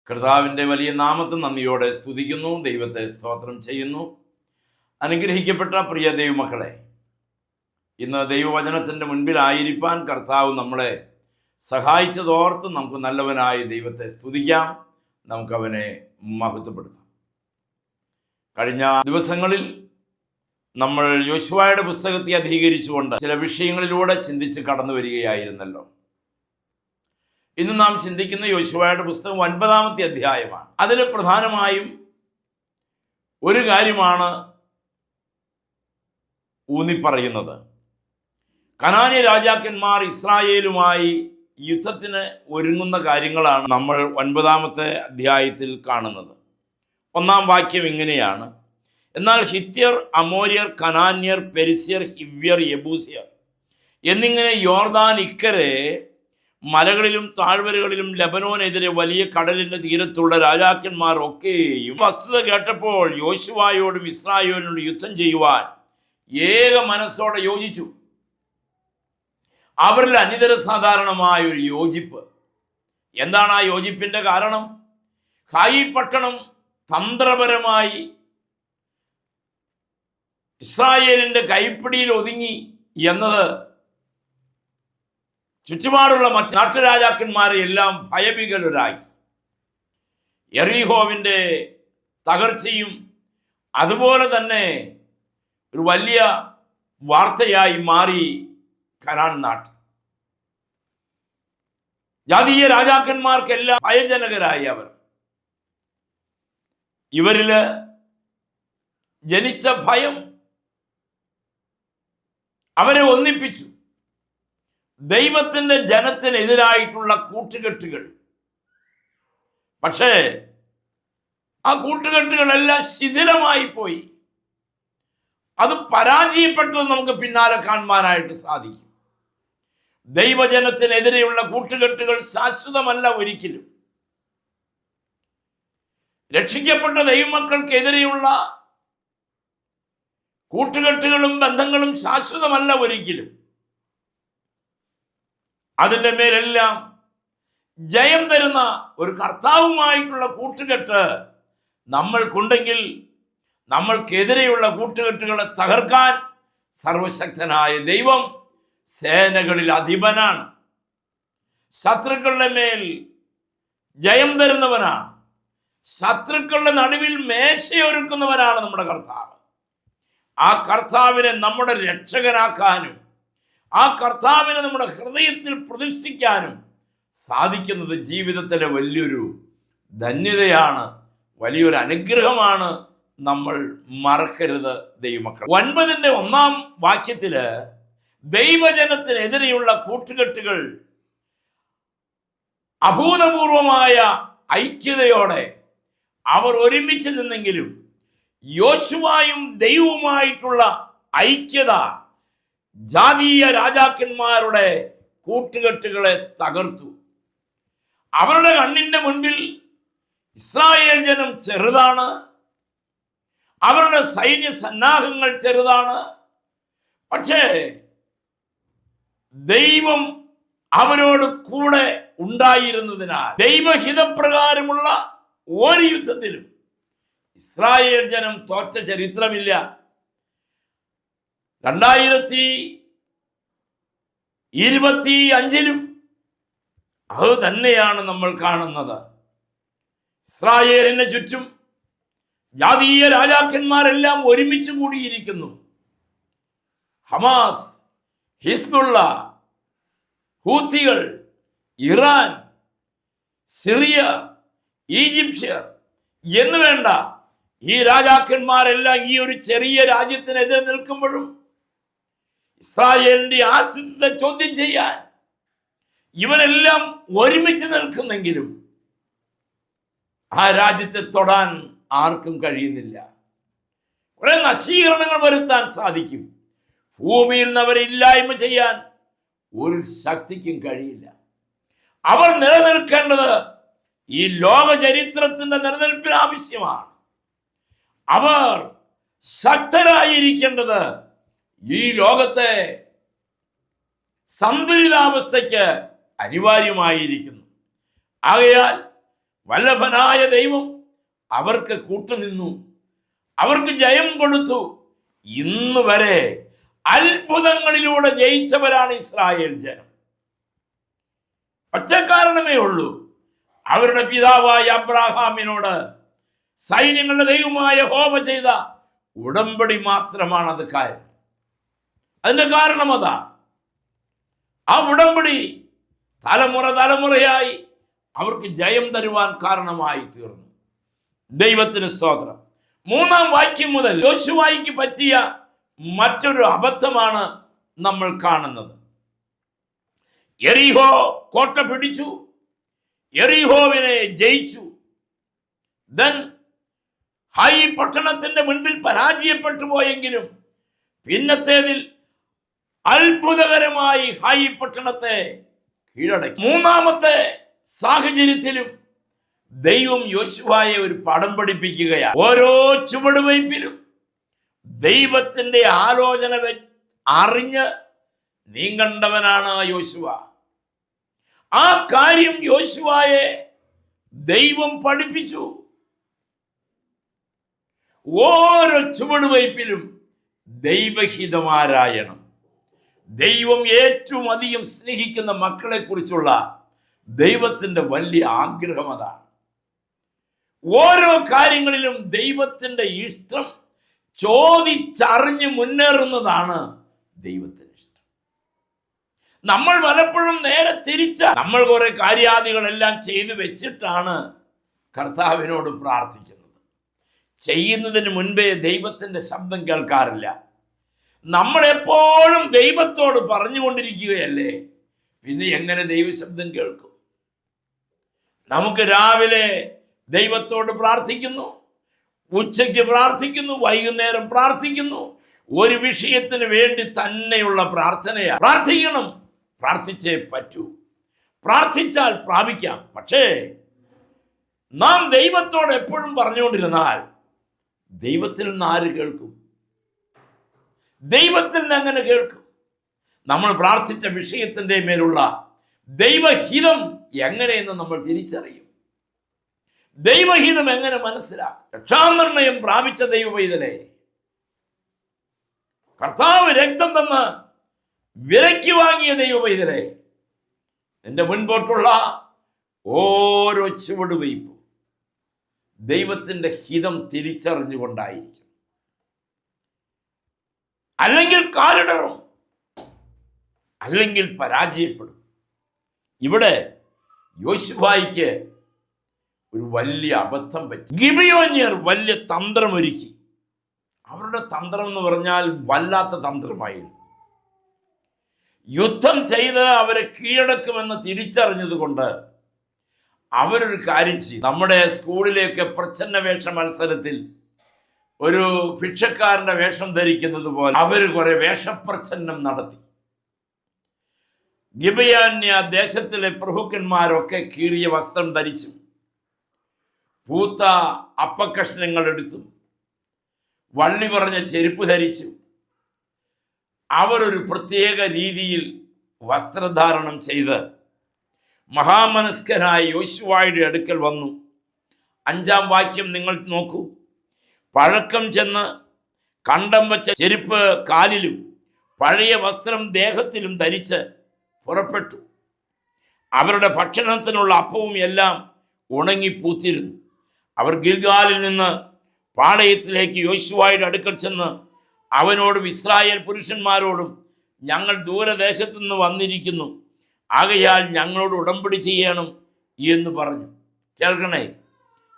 കർത്താവിൻ്റെ വലിയ നാമത്തിൽ നന്ദിയോടെ സ്തുതിക്കുന്നു. ദൈവത്തെ സ്തോത്രം ചെയ്യുന്നു. അനുഗ്രഹിക്കപ്പെട്ട പ്രിയ ദൈവമക്കളെ, ഇന്ന് ദൈവവചനത്തിൻ്റെ മുൻപിലായിരിക്കാൻ കർത്താവ് നമ്മളെ സഹായിച്ചതോർത്ത് നമുക്ക് നല്ലവനായ ദൈവത്തെ സ്തുതിക്കാം. നമുക്കവനെ മഹത്വപ്പെടുത്താം. കഴിഞ്ഞ ദിവസങ്ങളിൽ നമ്മൾ യോശുവയുടെ പുസ്തകത്തെ അധികരിച്ചുകൊണ്ട് ചില വിഷയങ്ങളിലൂടെ ചിന്തിച്ച് കടന്നു വരികയായിരുന്നല്ലോ. ഇന്ന് നാം ചിന്തിക്കുന്ന യോശുവയുടെ പുസ്തകം 9-ാമത്തെ അധ്യായമാണ്. അതിൽ പ്രധാനമായും ഒരു കാര്യമാണ് ഊന്നിപ്പറയുന്നത്. കനാന്യ രാജാക്കന്മാർ ഇസ്രായേലുമായി യുദ്ധത്തിന് ഒരുങ്ങുന്ന കാര്യങ്ങളാണ് നമ്മൾ 9-ാമത്തെ അധ്യായത്തിൽ കാണുന്നത്. 1-ാം വാക്യം ഇങ്ങനെയാണ്: എന്നാൽ ഹിത്യർ, അമോര്യർ, കനാന്യർ, പെരിസ്യർ, ഹിവ്യർ, യെബൂസ്യർ എന്നിങ്ങനെ യോർദാൻ ഇക്കരെ മലകളിലും താഴ്വരകളിലും ലബനോനെതിരെ വലിയ കടലിൻ്റെ തീരത്തുള്ള രാജാക്കന്മാർ ഒക്കെയും വസ്തുത കേട്ടപ്പോൾ യോശുവയോടും ഇസ്രായേലിനോടും യുദ്ധം ചെയ്യുവാൻ ഏക മനസ്സോടെ യോജിച്ചു. അവരിൽ അനിതര സാധാരണമായ ഒരു യോജിപ്പ്. എന്താണ് ആ യോജിപ്പിൻ്റെ കാരണം? ഹായി പട്ടണം തന്ത്രപരമായി ഇസ്രായേലിൻ്റെ കൈപ്പിടിയിൽ ഒതുങ്ങി എന്നത് ചുറ്റുപാടുള്ള മറ്റ് നാട്ടുരാജാക്കന്മാരെ എല്ലാം ഭയഭീകരരായി. യെറിഹോവിൻ്റെ തകർച്ചയും അതുപോലെ തന്നെ ഒരു വലിയ വാർത്തയായി മാറി കനാൻ നാട്ട്. ജാതീയ രാജാക്കന്മാർക്കെല്ലാം ഭയജനകരായി അവർ. ഇവരില് ജനിച്ച ഭയം അവരെ ഒന്നിപ്പിച്ചു. ദൈവത്തിൻ്റെ ജനത്തിനെതിരായിട്ടുള്ള കൂട്ടുകെട്ടുകൾ. പക്ഷേ ആ കൂട്ടുകെട്ടുകളെല്ലാം ശിഥിലമായി പോയി. അത് പരാജയപ്പെട്ടത് നമുക്ക് പിന്നാലെ കാണുവാനായിട്ട് സാധിക്കും. ദൈവജനത്തിനെതിരെയുള്ള കൂട്ടുകെട്ടുകൾ ശാശ്വതമല്ല ഒരിക്കലും. രക്ഷിക്കപ്പെട്ട ദൈവമക്കൾക്കെതിരെയുള്ള കൂട്ടുകെട്ടുകളും ബന്ധങ്ങളും ശാശ്വതമല്ല ഒരിക്കലും. അതിൻ്റെ മേലെല്ലാം ജയം തരുന്ന ഒരു കർത്താവുമായിട്ടുള്ള കൂട്ടുകെട്ട് നമ്മൾക്കുണ്ടെങ്കിൽ നമ്മൾക്കെതിരെയുള്ള കൂട്ടുകെട്ടുകളെ തകർക്കാൻ സർവശക്തനായ ദൈവം സേനകളിൽ അധിപനാണ്. ശത്രുക്കളുടെ മേൽ ജയം തരുന്നവനാണ്. ശത്രുക്കളുടെ നടുവിൽ മേശയൊരുക്കുന്നവനാണ് നമ്മുടെ കർത്താവ്. ആ കർത്താവിനെ നമ്മുടെ രക്ഷകനാക്കാനും ആ കർത്താവിനെ നമ്മുടെ ഹൃദയത്തിൽ പ്രതിഷ്ഠിക്കാനും സാധിക്കുന്നത് ജീവിതത്തിലെ വലിയൊരു ധന്യതയാണ്, വലിയൊരു അനുഗ്രഹമാണ്. നമ്മൾ മറക്കരുത് ദൈവമക്കൾ. 9-ന്റെ 1-ാം വാക്യത്തില് ദൈവജനത്തിനെതിരെയുള്ള കൂട്ടുകെട്ടുകൾ അഭൂതപൂർവമായ ഐക്യതയോടെ അവർ ഒരുമിച്ച് നിന്നെങ്കിലും യോശുവയും ദൈവവുമായിട്ടുള്ള ഐക്യത ജാതീയ രാജാക്കന്മാരുടെ കൂട്ടുകെട്ടുകളെ തകർത്തു. അവരുടെ കണ്ണിന്റെ മുൻപിൽ ഇസ്രായേൽ ജനം ചെറുതാണ്. അവരുടെ സൈന്യ സന്നാഹങ്ങൾ ചെറുതാണ്. പക്ഷേ ദൈവം അവരോട് കൂടെ ഉണ്ടായിരുന്നതിനാൽ ദൈവഹിതപ്രകാരമുള്ള ഒരു യുദ്ധത്തിലും ഇസ്രായേൽ ജനം തോറ്റ ചരിത്രമില്ല. 2025 അത് തന്നെയാണ് നമ്മൾ കാണുന്നത്. ഇസ്രായേലിന് ചുറ്റും ജാതീയ രാജാക്കന്മാരെല്ലാം ഒരുമിച്ച് കൂടിയിരിക്കുന്നു. ഹമാസ്, ഹിസ്ബുള്ള, ഹൂത്തികൾ, ഇറാൻ, സിറിയ, ഈജിപ്ഷ്യർ എന്ന് വേണ്ട ഈ രാജാക്കന്മാരെല്ലാം ഈ ഒരു ചെറിയ രാജ്യത്തിനെതിരെ നിൽക്കുമ്പോഴും ഇസ്രായേലിന്റെ ആസ്തിത്വത്തെ ചോദ്യം ചെയ്യാൻ ഇവരെല്ലാം ഒരുമിച്ച് നിൽക്കുന്നെങ്കിലും ആ രാജ്യത്തെ തൊടാൻ ആർക്കും കഴിയുന്നില്ല. കുറെ നശീകരണങ്ങൾ വരുത്താൻ സാധിക്കും. ഭൂമിയിൽ നിന്ന് അവരെ ഇല്ലായ്മ ചെയ്യാൻ ഒരു ശക്തിക്കും കഴിയില്ല. അവർ നിലനിൽക്കേണ്ടത് ഈ ലോക ചരിത്രത്തിന്റെ നിലനിൽപ്പിന് ആവശ്യമാണ്. അവർ ശക്തരായിരിക്കേണ്ടത് ഈ ലോകത്തെ സന്തുലിതാവസ്ഥയ്ക്ക് അനിവാര്യമായിരിക്കുന്നു. ആകയാൽ വല്ലഭനായ ദൈവം അവർക്ക് കൂട്ടുനിന്നു, അവർക്ക് ജയം കൊടുത്തു. ഇന്ന് വരെ അത്ഭുതങ്ങളിലൂടെ ജയിച്ചവരാണ് ഇസ്രായേൽ ജനം. ഒറ്റ കാരണമേ ഉള്ളൂ, അവരുടെ പിതാവായ അബ്രാഹാമിനോട് സൈന്യങ്ങളുടെ ദൈവമായ യഹോവ ചെയ്ത ഉടമ്പടി മാത്രമാണ് അത് കാര്യം. അതിന്റെ കാരണം അതാ. ആ ഉടമ്പടി തലമുറ തലമുറയായി അവർക്ക് ജയം തരുവാൻ കാരണമായി തീർന്നു. ദൈവത്തിന് സ്തോത്രം. 3-ാം വാക്യം മുതൽ യോശുവായ്ക്ക് പറ്റിയ മറ്റൊരു അബദ്ധമാണ് നമ്മൾ കാണുന്നത്. യെരിഹോ കോട്ട പിടിച്ചു, യെരിഹോവിനെ ജയിച്ചു. ദെൻ ഹൈ പട്ടണത്തിന്റെ മുൻപിൽ പരാജയപ്പെട്ടു പോയെങ്കിലും പിന്നത്തേതിൽ അത്ഭുതകരമായി ഹൈ പട്ടണത്തെ കീഴടക്കി. 3-ാമത്തെ സാഹചര്യത്തിലും ദൈവം യോശുവയെ ഒരു പാഠം പഠിപ്പിക്കുകയാണ്. ഓരോ ചുവടുവയ്പിലും ദൈവത്തിന്റെ ആലോചന അറിഞ്ഞ് നീങ്ങേണ്ടവനാണ് യോശുവ. ആ കാര്യം യോശുവയെ ദൈവം പഠിപ്പിച്ചു. ഓരോ ചുവടുവയ്പിലും ദൈവഹിതമാരായണം. ദൈവം ഏറ്റവും അധികം സ്നേഹിക്കുന്ന മക്കളെ കുറിച്ചുള്ള ദൈവത്തിന്റെ വലിയ ആഗ്രഹം അതാണ്. ഓരോ കാര്യങ്ങളിലും ദൈവത്തിന്റെ ഇഷ്ടം ചോദിച്ചറിഞ്ഞ് മുന്നേറുന്നതാണ് ദൈവത്തിന് ഇഷ്ടം. നമ്മൾ പലപ്പോഴും നേരെ തിരിച്ച, നമ്മൾ കുറെ കാര്യാദികളെല്ലാം ചെയ്തു വെച്ചിട്ടാണ് കർത്താവിനോട് പ്രാർത്ഥിക്കുന്നത്. ചെയ്യുന്നതിന് മുൻപേ ദൈവത്തിന്റെ ശബ്ദം കേൾക്കാറില്ല. നമ്മൾ എപ്പോഴും ദൈവത്തോട് പറഞ്ഞുകൊണ്ടിരിക്കുകയല്ലേ, പിന്നെ എങ്ങനെ ദൈവശബ്ദം കേൾക്കും? നമുക്ക് രാവിലെ ദൈവത്തോട് പ്രാർത്ഥിക്കുന്നു, ഉച്ചയ്ക്ക് പ്രാർത്ഥിക്കുന്നു, വൈകുന്നേരം പ്രാർത്ഥിക്കുന്നു. ഒരു വിഷയത്തിന് വേണ്ടി തന്നെയുള്ള പ്രാർത്ഥനയാണ്. പ്രാർത്ഥിക്കണം, പ്രാർത്ഥിച്ചേ പറ്റൂ. പ്രാർത്ഥിച്ചാൽ പ്രാപിക്കാം. പക്ഷേ നാം ദൈവത്തോട് എപ്പോഴും പറഞ്ഞുകൊണ്ടിരുന്നാൽ ദൈവത്തിൽ നിന്ന് ആര് കേൾക്കും? ദൈവത്തിൽ നിന്ന് എങ്ങനെ കേൾക്കും? നമ്മൾ പ്രാർത്ഥിച്ച വിഷയത്തിന്റെ മേലുള്ള ദൈവഹിതം എങ്ങനെയെന്ന് നമ്മൾ തിരിച്ചറിയും. ദൈവഹിതം എങ്ങനെ മനസ്സിലാക്കും? രക്ഷാനിർണയം പ്രാപിച്ച ദൈവവൈതലേ, കർത്താവ് രക്തം തന്ന് വിലയ്ക്ക് വാങ്ങിയ ദൈവവൈതലേ, നിന്റെ മുൻപോട്ടുള്ള ഓരോ ചുവടുവയ്പും ദൈവത്തിന്റെ ഹിതം തിരിച്ചറിഞ്ഞുകൊണ്ടായിരിക്കും. അല്ലെങ്കിൽ കാലിടറും, അല്ലെങ്കിൽ പരാജയപ്പെടും. ഇവിടെ യോശുവായ്ക്ക് ഒരു വലിയ അബദ്ധം പറ്റി. ഗിബിയോന്യർ വലിയ തന്ത്രമൊരുക്കി. അവരുടെ തന്ത്രം എന്ന് പറഞ്ഞാൽ വല്ലാത്ത തന്ത്രമായിരുന്നു. യുദ്ധം ചെയ്ത് അവരെ കീഴടക്കുമെന്ന് തിരിച്ചറിഞ്ഞത് കൊണ്ട് അവരൊരു കാര്യം ചെയ്തു. നമ്മുടെ സ്കൂളിലേക്ക് പ്രച്ഛന്ന വേഷ മത്സരത്തിൽ ഒരു ഭിക്ഷക്കാരന്റെ വേഷം ധരിക്കുന്നത് പോലെ അവർ കുറെ വേഷപ്രച്ഛന്നം നടത്തി. ഗിബയോന്യ ദേശത്തിലെ പ്രഭുക്കന്മാരൊക്കെ കീറിയ വസ്ത്രം ധരിച്ചു, പൂത്ത അപ്പക്കഷ്ണങ്ങൾ എടുത്തു, വള്ളി പറഞ്ഞ ചെരുപ്പ് ധരിച്ചു. അവരൊരു പ്രത്യേക രീതിയിൽ വസ്ത്രധാരണം ചെയ്ത് മഹാമനസ്കനായ യോശുവയുടെ അടുക്കൽ വന്നു. 5-ാം വാക്യം നിങ്ങൾ നോക്കൂ. പഴക്കം ചെന്ന് കണ്ടം വച്ച ചെരുപ്പ് കാലിലും പഴയ വസ്ത്രം ദേഹത്തിലും ധരിച്ച് പുറപ്പെട്ടു. അവരുടെ ഭക്ഷണത്തിനുള്ള അപ്പവും എല്ലാം ഉണങ്ങിപ്പൂത്തിരുന്നു. അവർ ഗിൽഗാലിൽ നിന്ന് പാളയത്തിലേക്ക് യോശുവയുടെ അടുക്കൽ ചെന്ന് അവനോടും ഇസ്രായേൽ പുരുഷന്മാരോടും, ഞങ്ങൾ ദൂരദേശത്തു നിന്ന് വന്നിരിക്കുന്നു, ആകയാൽ ഞങ്ങളോട് ഉടമ്പടി ചെയ്യണം എന്ന് പറഞ്ഞു. കേൾക്കണേ,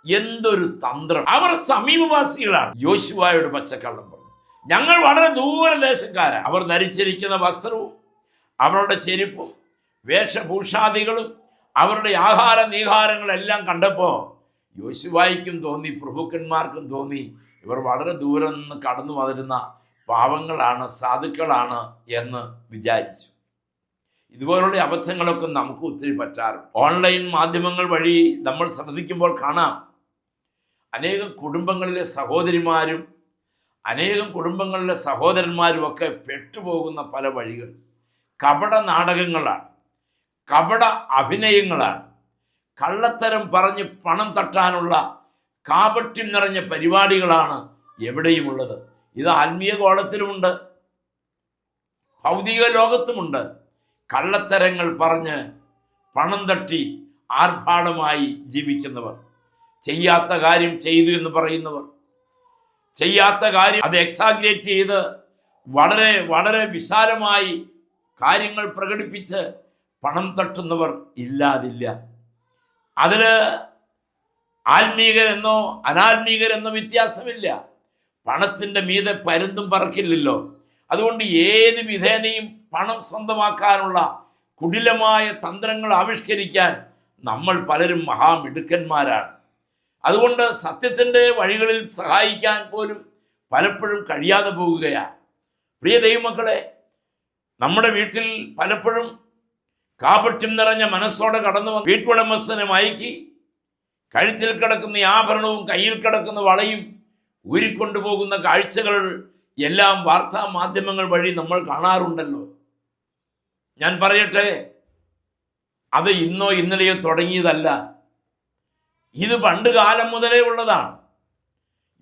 എന്തൊരു തന്ത്രം! അവർ സമീപവാസികളാണ്. യോശുവയോട് പച്ചക്കള്ളം പറഞ്ഞു. ഞങ്ങൾ വളരെ ദൂരദേശക്കാരാണ്. അവർ ധരിച്ചിരിക്കുന്ന വസ്ത്രവും അവരുടെ ചെരുപ്പും വേഷഭൂഷാദികളും അവരുടെ ആഹാര നീഹാരങ്ങളെല്ലാം കണ്ടപ്പോൾ യോശുവായ്ക്കും തോന്നി, പ്രഭുക്കന്മാർക്കും തോന്നി, ഇവർ വളരെ ദൂരം നിന്ന് കടന്നു വന്നിരുന്ന പാവങ്ങളാണ്, സാധുക്കളാണ് എന്ന് വിചാരിച്ചു. ഇതുപോലുള്ള അബദ്ധങ്ങളൊക്കെ നമുക്ക് ഒത്തിരി പറ്റാറുണ്ട്. ഓൺലൈൻ മാധ്യമങ്ങൾ വഴി നമ്മൾ ശ്രദ്ധിക്കുമ്പോൾ കാണാം, അനേകം കുടുംബങ്ങളിലെ സഹോദരിമാരും അനേകം കുടുംബങ്ങളിലെ സഹോദരന്മാരും ഒക്കെ പെട്ടുപോകുന്ന പല വഴികൾ കപട നാടകങ്ങളാണ്, കപട അഭിനയങ്ങളാണ്, കള്ളത്തരം പറഞ്ഞ് പണം തട്ടാനുള്ള കാപട്യം നിറഞ്ഞ പരിപാടികളാണ് എവിടെയുമുള്ളത്. ഇത് ആത്മീയ ഗോളത്തിലുമുണ്ട്, ഭൗതിക ലോകത്തുമുണ്ട്. കള്ളത്തരങ്ങൾ പറഞ്ഞ് പണം തട്ടി ആർഭാടമായി ജീവിക്കുന്നവർ, ചെയ്യാത്ത കാര്യം ചെയ്തു എന്ന് പറയുന്നവർ, ചെയ്യാത്ത കാര്യം അത് എക്സാഗ്രേറ്റ് ചെയ്ത് വളരെ വളരെ വിശാലമായി കാര്യങ്ങൾ പ്രകടിപ്പിച്ച് പണം തട്ടുന്നവർ ഇല്ലാതില്ല. അതിന് ആത്മീകരെന്നോ അനാത്മീകരെന്നോ വ്യത്യാസമില്ല. പണത്തിൻ്റെ മീതെ പരുന്തും പറക്കില്ലല്ലോ. അതുകൊണ്ട് ഏത് വിധേനയും പണം സ്വന്തമാക്കാനുള്ള കുടിലമായ തന്ത്രങ്ങൾ ആവിഷ്കരിക്കാൻ നമ്മൾ പലരും മഹാമിടുക്കന്മാരാണ്. അതുകൊണ്ട് സത്യത്തിൻ്റെ വഴികളിൽ സഹായിക്കാൻ പോലും പലപ്പോഴും കഴിയാതെ പോവുകയാണ്. പ്രിയ ദൈവമക്കളെ, നമ്മുടെ വീട്ടിൽ പലപ്പോഴും കാപട്യം നിറഞ്ഞ മനസ്സോടെ കടന്നു വന്ന് വീട്ടുടമസ്ഥനെ മയക്കി കഴുത്തിൽ കിടക്കുന്ന ആഭരണവും കയ്യിൽ കിടക്കുന്ന വളയും ഊരിക്കൊണ്ടുപോകുന്ന കാഴ്ചകൾ എല്ലാം വാർത്താ മാധ്യമങ്ങൾ വഴി നമ്മൾ കാണാറുണ്ടല്ലോ. ഞാൻ പറയട്ടെ, അത് ഇന്നോ ഇന്നലെയോ തുടങ്ങിയതല്ല. ഇത് പണ്ട് കാലം മുതലേ ഉള്ളതാണ്.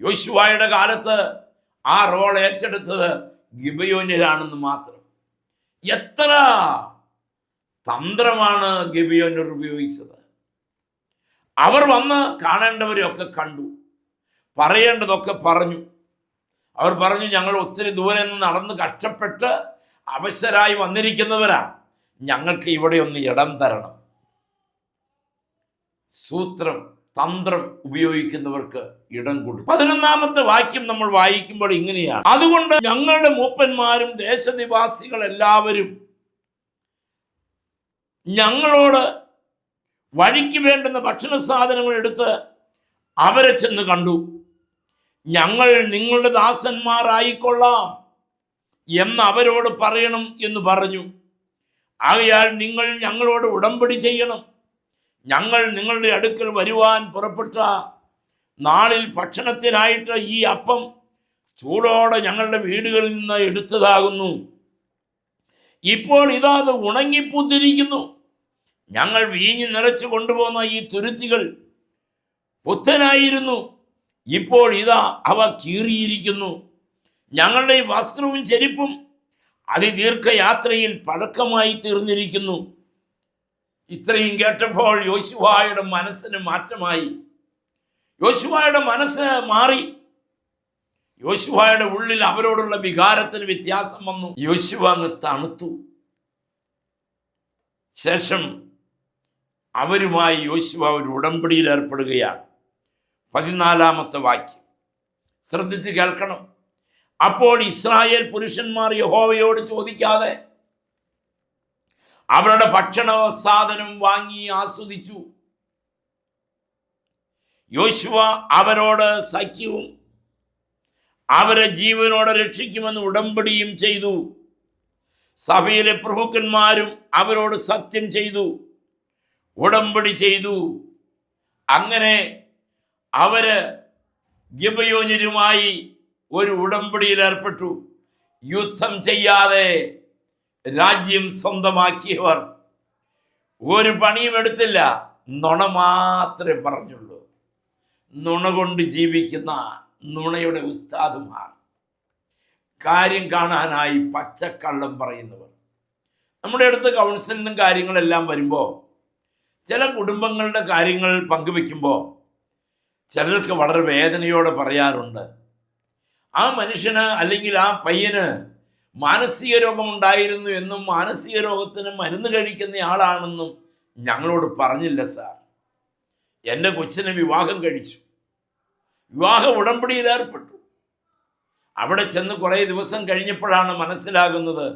യോശുവയുടെ കാലത്ത് ആ റോൾ ഏറ്റെടുത്തത് ഗിബയോന്യരാണെന്ന് മാത്രം. എത്ര തന്ത്രമാണ് ഗിബയോന്യർ ഉപയോഗിച്ചത്. അവർ വന്ന് കാണേണ്ടവരെയൊക്കെ കണ്ടു, പറയേണ്ടതൊക്കെ പറഞ്ഞു. അവർ പറഞ്ഞു, ഞങ്ങൾ ഒത്തിരി ദൂരെ നിന്ന് നടന്ന് കഷ്ടപ്പെട്ട് അവശരായി വന്നിരിക്കുന്നവരാണ്, ഞങ്ങൾക്ക് ഇവിടെ ഒന്ന് ഇടം തരണം. സൂത്രം തന്ത്രം ഉപയോഗിക്കുന്നവർക്ക് ഇടം കൊടുക്കും. 11-ാമത്തെ വാക്യം നമ്മൾ വായിക്കുമ്പോൾ ഇങ്ങനെയാണ്: അതുകൊണ്ട് ഞങ്ങളുടെ മൂപ്പന്മാരും ദേശനിവാസികൾ എല്ലാവരും ഞങ്ങളോട് വഴിക്ക് വേണ്ടുന്ന ഭക്ഷണ സാധനങ്ങൾ എടുത്ത് അവരെ ചെന്ന് കണ്ടു. ഞങ്ങൾ നിങ്ങളുടെ ദാസന്മാരായിക്കൊള്ളാം എന്ന് അവരോട് പറയണം എന്ന് പറഞ്ഞു. ആകയാൽ നിങ്ങൾ ഞങ്ങളോട് ഉടമ്പടി ചെയ്യണം. ഞങ്ങൾ നിങ്ങളുടെ അടുക്കൽ വരുവാൻ പുറപ്പെട്ട നാളിൽ ഭക്ഷണത്തിനായിട്ട് ഈ അപ്പം ചൂടോടെ ഞങ്ങളുടെ വീടുകളിൽ നിന്ന് എടുത്തതാകുന്നു. ഇപ്പോൾ ഇതാ അത് ഉണങ്ങിപ്പൂത്തിരിക്കുന്നു. ഞങ്ങൾ വീഞ്ഞ് നിറച്ചു കൊണ്ടുപോകുന്ന ഈ തുരുത്തികൾ പുത്തനായിരുന്നു, ഇപ്പോൾ ഇതാ അവ കീറിയിരിക്കുന്നു. ഞങ്ങളുടെ ഈ വസ്ത്രവും ചെരുപ്പും അതിദീർഘയാത്രയിൽ പഴക്കമായി തീർന്നിരിക്കുന്നു. ഇത്രയും കേട്ടപ്പോൾ യോശുവയുടെ മനസ്സിന് മാറ്റമായി. യോശുവയുടെ മനസ്സ് മാറി. യോശുവയുടെ ഉള്ളിൽ അവരോടുള്ള വികാരത്തിന് വ്യത്യാസം വന്നു. യോശുവ അങ്ങ് തണുത്തു. ശേഷം അവരുമായി യോശുവ ഒരു ഉടമ്പടിയിൽ ഏർപ്പെടുകയാണ്. 14-ാമത്തെ വാക്യം ശ്രദ്ധിച്ച് കേൾക്കണം. അപ്പോൾ ഇസ്രായേൽ പുരുഷന്മാർ യഹോവയോട് ചോദിക്കാതെ അവരുടെ ഭക്ഷണ സാധനം വാങ്ങി ആസ്വദിച്ചു. യോശുവ അവരോട് സഖ്യവും അവരെ ജീവനോടെ രക്ഷിക്കുമെന്ന് ഉടമ്പടിയും ചെയ്തു. സഭയിലെ പ്രഭുക്കന്മാരും അവരോട് സത്യം ചെയ്തു, ഉടമ്പടി ചെയ്തു. അങ്ങനെ അവര് ഗിബയോന്യരുമായി ഒരു ഉടമ്പടിയിൽ ഏർപ്പെട്ടു. യുദ്ധം ചെയ്യാതെ രാജ്യം സ്വന്തമാക്കിയവർ ഒരു പണിയും എടുത്തില്ല, നുണ മാത്രമേ പറഞ്ഞുള്ളൂ. നുണ കൊണ്ട് ജീവിക്കുന്ന നുണയുടെ ഉസ്താദുമാർ, കാര്യം കാണാനായി പച്ചക്കള്ളം പറയുന്നവർ. നമ്മുടെ അടുത്ത് കൗൺസിലിനും കാര്യങ്ങളെല്ലാം വരുമ്പോൾ ചില കുടുംബങ്ങളുടെ കാര്യങ്ങൾ പങ്കുവെക്കുമ്പോൾ ചിലർക്ക് വളരെ വേദനയോടെ പറയാറുണ്ട്, ആ മനുഷ്യന് അല്ലെങ്കിൽ ആ പയ്യന് മാനസിക രോഗമുണ്ടായിരുന്നു എന്നും മാനസിക രോഗത്തിന് മരുന്ന് കഴിക്കുന്ന ആളാണെന്നും ഞങ്ങളോട് പറഞ്ഞില്ല സാർ. എൻ്റെ കൊച്ചിനെ വിവാഹം കഴിച്ചു, വിവാഹ ഉടമ്പടിയിൽ ഏർപ്പെട്ടു. അവിടെ ചെന്ന് കുറേ ദിവസം കഴിഞ്ഞപ്പോഴാണ് മനസ്സിലാകുന്നത്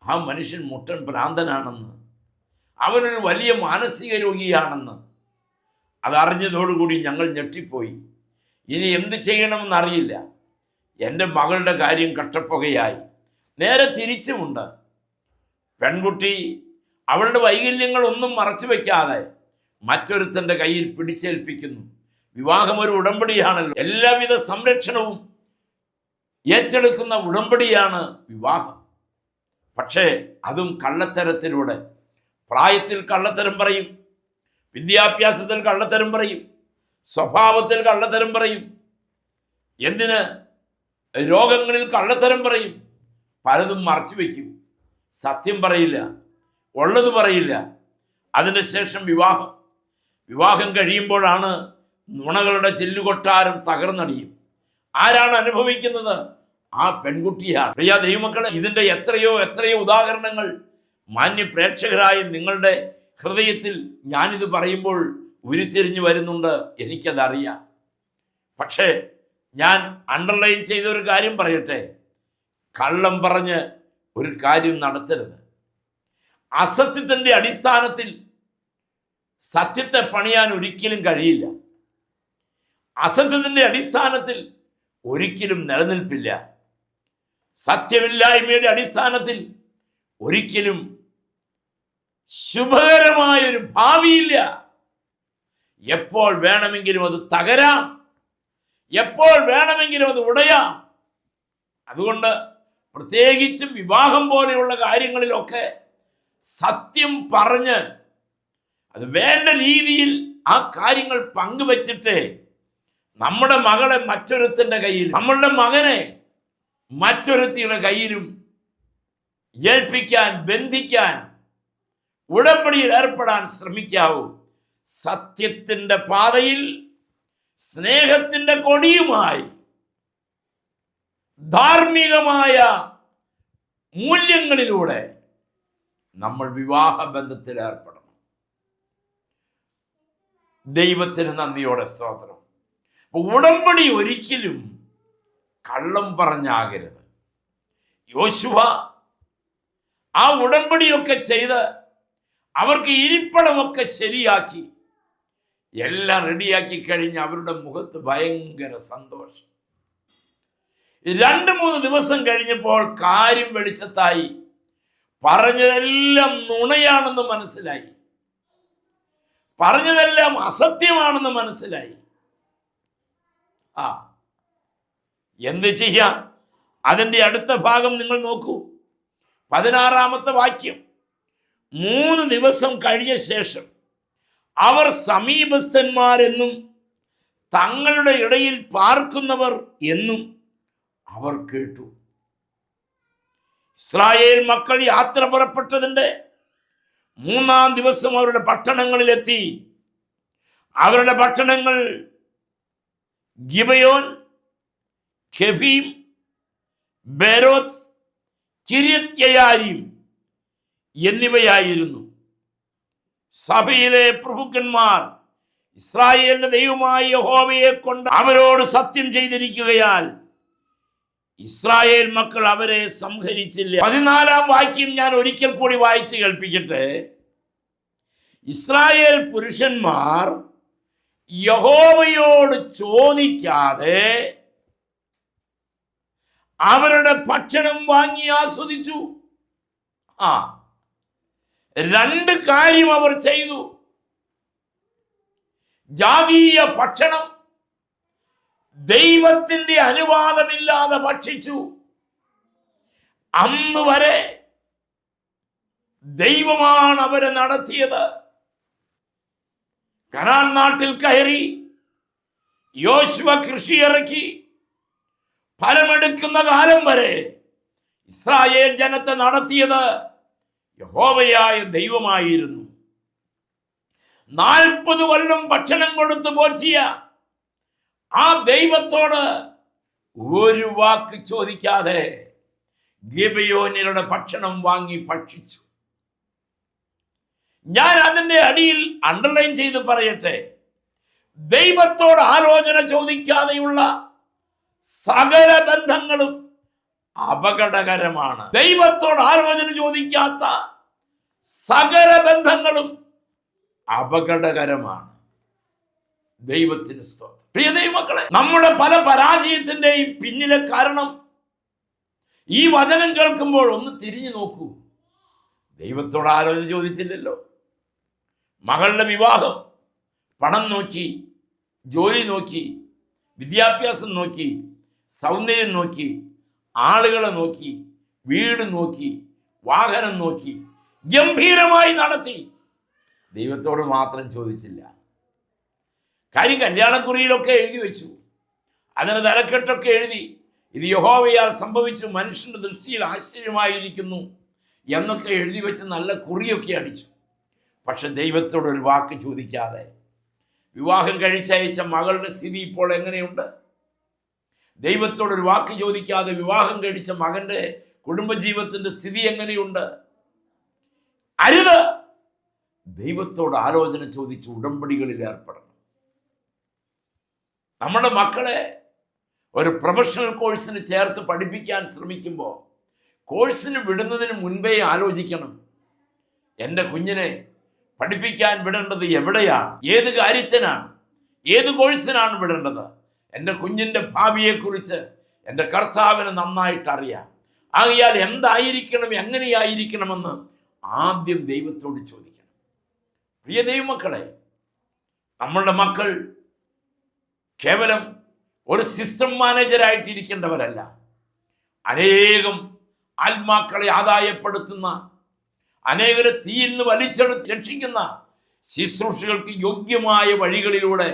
ആ മനുഷ്യൻ മുട്ടൻ ഭ്രാന്തനാണെന്ന്, അവനൊരു വലിയ മാനസിക രോഗിയാണെന്ന്. അതറിഞ്ഞതോടുകൂടി ഞങ്ങൾ ഞെട്ടിപ്പോയി. ഇനി എന്ത് ചെയ്യണമെന്നറിയില്ല. എൻ്റെ മകളുടെ കാര്യം കട്ടപ്പുകയായി. നേരെ തിരിച്ചുമുണ്ട്. പെൺകുട്ടി അവളുടെ വൈകല്യങ്ങളൊന്നും മറച്ചു വയ്ക്കാതെ മറ്റൊരുത്തൻ്റെ കയ്യിൽ പിടിച്ചേൽപ്പിക്കുന്നു. വിവാഹം ഒരു ഉടമ്പടിയാണല്ലോ, എല്ലാവിധ സംരക്ഷണവും ഏറ്റെടുക്കുന്ന ഉടമ്പടിയാണ് വിവാഹം. പക്ഷേ അതും കള്ളത്തരത്തിലൂടെ. പ്രായത്തിൽ കള്ളത്തരം പറയും, വിദ്യാഭ്യാസത്തിൽ കള്ളത്തരം പറയും, സ്വഭാവത്തിൽ കള്ളത്തരം പറയും, എന്തിന് രോഗങ്ങളിൽ കള്ളത്തരം പറയും, പലതും മറച്ചു വയ്ക്കും, സത്യം പറയില്ല, ഉള്ളത് പറയില്ല. അതിന് ശേഷം വിവാഹം കഴിയുമ്പോഴാണ് നുണകളുടെ ചില്ലുകൊട്ടാരം തകർന്നടിയും. ആരാണ് അനുഭവിക്കുന്നത്? ആ പെൺകുട്ടിയാണ്. പ്രിയ ദൈവമക്കളെ, ഇതിൻ്റെ എത്രയോ ഉദാഹരണങ്ങൾ മാന്യ പ്രേക്ഷകരായ നിങ്ങളുടെ ഹൃദയത്തിൽ ഞാനിത് പറയുമ്പോൾ ഉരുത്തിരിഞ്ഞു വരുന്നുണ്ട്. എനിക്കതറിയാം. പക്ഷേ ഞാൻ അണ്ടർലൈൻ ചെയ്ത ഒരു കാര്യം പറയട്ടെ. കള്ളം പറഞ്ഞ് ഒരു കാര്യം നടത്തരുത്. അസത്യത്തിൻ്റെ അടിസ്ഥാനത്തിൽ സത്യത്തെ പണിയാൻ ഒരിക്കലും കഴിയില്ല. അസത്യത്തിൻ്റെ അടിസ്ഥാനത്തിൽ ഒരിക്കലും നിലനിൽപ്പില്ല. സത്യമില്ലായ്മയുടെ അടിസ്ഥാനത്തിൽ ഒരിക്കലും ശുഭകരമായൊരു ഭാവിയില്ല. എപ്പോൾ വേണമെങ്കിലും അത് തകരാം, എപ്പോൾ വേണമെങ്കിലും അത് ഉടയാം. അതുകൊണ്ട് പ്രത്യേകിച്ചും വിവാഹം പോലെയുള്ള കാര്യങ്ങളിലൊക്കെ സത്യം പറഞ്ഞ് അത് വേണ്ട രീതിയിൽ ആ കാര്യങ്ങൾ പങ്കുവച്ചിട്ട് നമ്മുടെ മകളെ മറ്റൊരുത്തൻ്റെ കയ്യിൽ, നമ്മളുടെ മകനെ മറ്റൊരുത്തിയുടെ കയ്യിലും ഏൽപ്പിക്കാൻ, ബന്ധിക്കാൻ, ഉടമ്പടിയിൽ ഏർപ്പെടാൻ ശ്രമിക്കാവൂ. സത്യത്തിൻ്റെ പാതയിൽ സ്നേഹത്തിൻ്റെ കൊടിയുമായി ധാർമ്മികമായ മൂല്യങ്ങളിലൂടെ നമ്മൾ വിവാഹ ബന്ധത്തിൽ ഏർപ്പെടണം. ദൈവത്തിന് നന്ദിയോടെ സ്തോത്രം. ഉടമ്പടി ഒരിക്കലും കള്ളം പറഞ്ഞാകരുത്. യോശുവ ആ ഉടമ്പടിയൊക്കെ ചെയ്ത് അവർക്ക് ഇരിപ്പിടമൊക്കെ ശരിയാക്കി എല്ലാം റെഡിയാക്കി കഴിഞ്ഞ് അവരുടെ മുഖത്ത് ഭയങ്കര സന്തോഷം. 2-3 ദിവസം കഴിഞ്ഞപ്പോൾ കാര്യം വെളിച്ചത്തായി. പറഞ്ഞതെല്ലാം നുണയാണെന്ന് മനസ്സിലായി, പറഞ്ഞതെല്ലാം അസത്യമാണെന്ന് മനസ്സിലായി. എന്ത് ചെയ്യാം? അതിൻ്റെ അടുത്ത ഭാഗം നിങ്ങൾ നോക്കൂ. 16-ാമത്തെ വാക്യം. 3 ദിവസം കഴിഞ്ഞ ശേഷം അവർ സമീപസ്ഥന്മാരെന്നും തങ്ങളുടെ ഇടയിൽ പാർക്കുന്നവർ എന്നും അവർ കേട്ടു. ഇസ്രായേൽ മക്കൾ യാത്ര പുറപ്പെട്ടതിൻ്റെ 3-ാം ദിവസം അവരുടെ പട്ടണങ്ങളിലെത്തി. അവരുടെ പട്ടണങ്ങൾ ഗിബയോൻ, കെഫീം, ബേരോത്ത്, കിര്യത്യാരീം എന്നിവയായിരുന്നു. സഭയിലെ പ്രഭുക്കന്മാർ ഇസ്രായേലിന്റെ ദൈവമായ യഹോവയെ കൊണ്ട് അവരോട് സത്യം ചെയ്തിരിക്കുകയാൽ ഇസ്രായേൽ മക്കൾ അവരെ സംഹരിച്ചില്ല. 14-ാം വാക്യം ഞാൻ ഒരിക്കൽ കൂടി വായിച്ച് കേൾപ്പിക്കട്ടെ. ഇസ്രായേൽ പുരുഷന്മാർ യഹോവയോട് ചോദിക്കാതെ അവരുടെ ഭക്ഷണം വാങ്ങി ആസ്വദിച്ചു. 2 കാര്യം അവർ ചെയ്തു. ജാതീയ ഭക്ഷണം ദൈവത്തിന്റെ അനുവാദമില്ലാതെ ഭക്ഷിച്ചു. അന്ന് വരെ ദൈവമാണ് അവരെ നടത്തിയത്. കനാൻ നാട്ടിൽ കയറി യോശുവ കൃഷി ഇറക്കി ഫലമെടുക്കുന്ന കാലം വരെ ഇസ്രായേൽ ജനത്തെ നടത്തിയത് യഹോവയായ ദൈവമായിരുന്നു. 40 കൊല്ലം ഭക്ഷണം കൊടുത്ത് പോറ്റിയ ആ ദൈവത്തോട് ഒരു വാക്ക് ചോദിക്കാതെ ഗിബയോന്യരുടെ ഭക്ഷണം വാങ്ങി ഭക്ഷിച്ചു. ഞാൻ അതിൻ്റെ അടിയിൽ അണ്ടർലൈൻ ചെയ്ത് പറയട്ടെ, ദൈവത്തോട് ആലോചന ചോദിക്കാതെയുള്ള സകല ബന്ധങ്ങളും അപകടകരമാണ്. ദൈവത്തോട് ആലോചന ചോദിക്കാത്ത സകല ബന്ധങ്ങളും അപകടകരമാണ്. ദൈവത്തിന് സ്തോത്രം. പ്രിയ ദൈവമക്കളെ, നമ്മുടെ പല പരാജയത്തിൻ്റെയും പിന്നിലെ കാരണം ഈ വചനം കേൾക്കുമ്പോൾ ഒന്ന് തിരിഞ്ഞു നോക്കൂ. ദൈവത്തോട് ആലോചന ചോദിച്ചില്ലല്ലോ. മകളുടെ വിവാഹം പണം നോക്കി, ജോലി നോക്കി, വിദ്യാഭ്യാസം നോക്കി, സൗന്ദര്യം നോക്കി, ആളുകളെ നോക്കി, വീട് നോക്കി, വാഹനം നോക്കി, ഗംഭീരമായി നടത്തി. ദൈവത്തോട് മാത്രം ചോദിച്ചില്ല. കാര്യം കല്യാണക്കുറിയിലൊക്കെ എഴുതി വെച്ചു, അതിന് തലക്കെട്ടൊക്കെ എഴുതി, ഇത് യഹോവയാൽ സംഭവിച്ചു, മനുഷ്യന്റെ ദൃഷ്ടിയിൽ ആശ്ചര്യമായിരിക്കുന്നു എന്നൊക്കെ എഴുതി വെച്ച് നല്ല കുറിയൊക്കെ അടിച്ചു. പക്ഷെ ദൈവത്തോടൊരു വാക്ക് ചോദിക്കാതെ വിവാഹം കഴിച്ചയച്ച മകളുടെ സ്ഥിതി ഇപ്പോൾ എങ്ങനെയുണ്ട്? ദൈവത്തോടൊരു വാക്ക് ചോദിക്കാതെ വിവാഹം കഴിച്ച മകന്റെ കുടുംബജീവിതത്തിന്റെ സ്ഥിതി എങ്ങനെയുണ്ട്? അരുത്. ദൈവത്തോട് ആലോചന ചോദിച്ച് ഉടമ്പടികളിൽ ഏർപ്പെടണം. നമ്മുടെ മക്കളെ ഒരു പ്രൊഫഷണൽ കോഴ്സിന് ചേർത്ത് പഠിപ്പിക്കാൻ ശ്രമിക്കുമ്പോൾ കോഴ്സിന് വിടുന്നതിന് മുൻപേ ആലോചിക്കണം, എൻ്റെ കുഞ്ഞിനെ പഠിപ്പിക്കാൻ വിടേണ്ടത് എവിടെയാണ്, ഏത് കാര്യത്തിനാണ്, ഏത് കോഴ്സിനാണ് വിടേണ്ടത്. എൻ്റെ കുഞ്ഞിൻ്റെ ഭാവിയെക്കുറിച്ച് എൻ്റെ കർത്താവിന് നന്നായിട്ട് അറിയാം. ആകയാൽ എന്തായിരിക്കണം, എങ്ങനെയായിരിക്കണമെന്ന് ആദ്യം ദൈവത്തോട് ചോദിക്കണം. പ്രിയ ദൈവമക്കളെ, നമ്മളുടെ മക്കൾ കേവലം ഒരു സിസ്റ്റം മാനേജരായിട്ടിരിക്കേണ്ടവരല്ല, അനേകം ആത്മാക്കളെ ആദായപ്പെടുത്തുന്ന, അനേകരെ തീയിൽ നിന്ന് വലിച്ചെടുത്ത് രക്ഷിക്കുന്ന ശുശ്രൂഷകൾക്ക് യോഗ്യമായ വഴികളിലൂടെ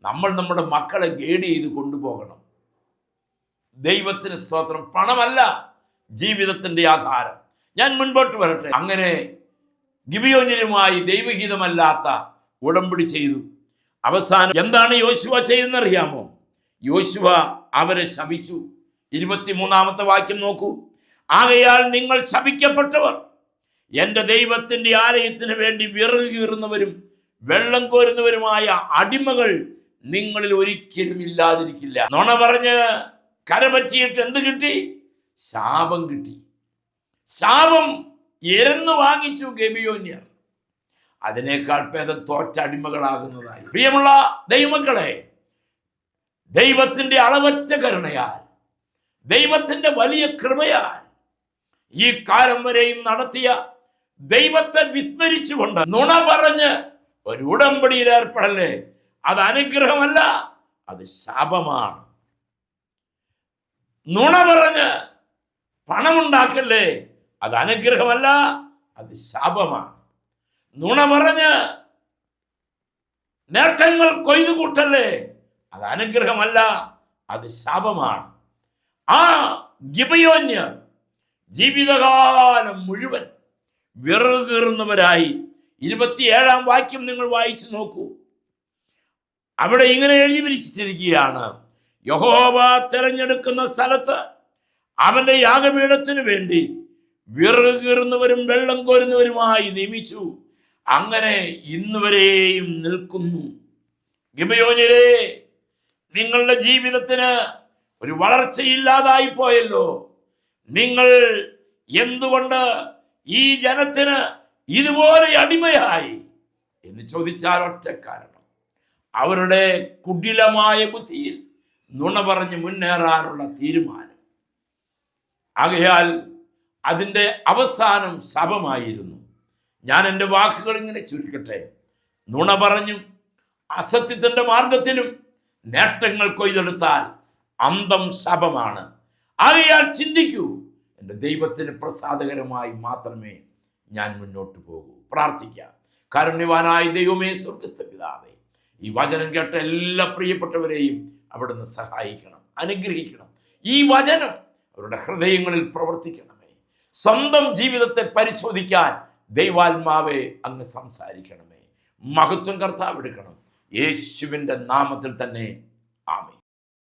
നമ്മൾ നമ്മുടെ മക്കളെ ഗൈഡ് ചെയ്ത് കൊണ്ടുപോകണം. ദൈവത്തിന് സ്തോത്രം. പണമല്ല ജീവിതത്തിന്റെ ആധാരം. ഞാൻ മുൻപോട്ട് വരട്ടെ. അങ്ങനെ ഗിബിയോന്യരുമായി ദൈവഹിതമല്ലാത്ത ഉടമ്പടി ചെയ്തു. അവസാനം എന്താണ് യോശുവ ചെയ്തെന്നറിയാമോ? യോശുവ അവരെ ശപിച്ചു. 23-ാമത്തെ വാക്യം നോക്കൂ. ആകയാൽ നിങ്ങൾ ശപിക്കപ്പെട്ടവർ, എൻ്റെ ദൈവത്തിൻ്റെ ആലയത്തിന് വേണ്ടി വിറക് കീറുന്നവരും വെള്ളം കോരുന്നവരുമായ അടിമകൾ നിങ്ങളിൽ ഒരിക്കലും ഇല്ലാതിരിക്കില്ല. നുണ പറഞ്ഞ് കരപറ്റിയിട്ട് എന്ത് കിട്ടി? ശാപം കിട്ടി. ശാപം എരന്നു വാങ്ങിച്ചു ഗിബിയോന്യർ. അതിനേക്കാൾ ഭേദം തോറ്റ അടിമകളാകുന്നതായി. പ്രിയമുള്ള ദൈവമക്കളെ, ദൈവത്തിന്റെ അളവറ്റ കരുണയാൽ, ദൈവത്തിന്റെ വലിയ കൃപയാൽ ഈ കാലം വരെയും നടത്തിയ ദൈവത്തെ വിസ്മരിച്ചുകൊണ്ട് നുണ പറഞ്ഞ് ഒരു ഉടമ്പടിയിൽ ഏർപ്പെടല്ലേ, അത് അനുഗ്രഹമല്ല, അത് ശാപമാണ്. നുണ പറഞ്ഞ് പണമുണ്ടാക്കല്ലേ, അത് അനുഗ്രഹമല്ല, അത് ശാപമാണ്. നുണ പറഞ്ഞ് നേട്ടങ്ങൾ കൊയ്തു കൂട്ടല്ലേ, അത് അനുഗ്രഹമല്ല, അത് ശാപമാണ്. ആ ഗിബിയോന്യർ ജീവിതകാലം മുഴുവൻ വിറക് കീറുന്നവരായി. 27-ാം വാക്യം നിങ്ങൾ വായിച്ചു നോക്കൂ. അവിടെ ഇങ്ങനെ എഴുതി വിരിച്ചിരിക്കുകയാണ്, യഹോവ തെരഞ്ഞെടുക്കുന്ന സ്ഥലത്ത് അവന്റെ യാഗപീഠത്തിനു വേണ്ടി വിറക് കീറുന്നവരും വെള്ളം കോരുന്നവരുമായി നിയമിച്ചു. അങ്ങനെ ഇന്നുവരെയും നിൽക്കുന്നു. ഗിബിയോന്യരേ, നിങ്ങളുടെ ജീവിതത്തിന് ഒരു വളർച്ചയില്ലാതായി പോയല്ലോ. നിങ്ങൾ എന്തുകൊണ്ട് ഈ ജനത്തിന് ഇതുപോലെ അടിമയായി എന്ന് ചോദിച്ചാൽ ഒറ്റ കാരണം, അവരുടെ കുടിലമായ ബുദ്ധിയിൽ നുണ പറഞ്ഞ് മുന്നേറാനുള്ള തീരുമാനം. ആകയാൽ അതിൻ്റെ അവസാനം ശാപമായിരുന്നു. ഞാൻ എൻ്റെ വാക്കുകൾ ഇങ്ങനെ ചുരുക്കട്ടെ. നുണ പറഞ്ഞും അസത്യത്തിൻ്റെ മാർഗത്തിലും നേട്ടങ്ങൾ കൊയ്തെടുത്താൽ അന്തം ശാപമാണ്. ആകയാൽ ചിന്തിക്കൂ, എൻ്റെ ദൈവത്തിന് പ്രസാദകരമായി മാത്രമേ ഞാൻ മുന്നോട്ട് പോകൂ. പ്രാർത്ഥിക്കാം. കാരുണ്യവാനായ ദൈവമേ, സ്വർഗ്ഗസ്ഥ പിതാവേ, ഈ വചനം കേട്ട എല്ലാ പ്രിയപ്പെട്ടവരെയും അവിടുന്ന് സഹായിക്കണം, അനുഗ്രഹിക്കണം. ഈ വചനം അവരുടെ ഹൃദയങ്ങളിൽ പ്രവർത്തിക്കണമേ. സ്വന്തം ജീവിതത്തെ പരിശോധിക്കാൻ ദൈവാത്മാവേ അങ്ങ് സംസാരിക്കണമേ. മഹത്വം കർത്താവ് എടുക്കണം. യേശുവിൻ്റെ നാമത്തിൽ തന്നെ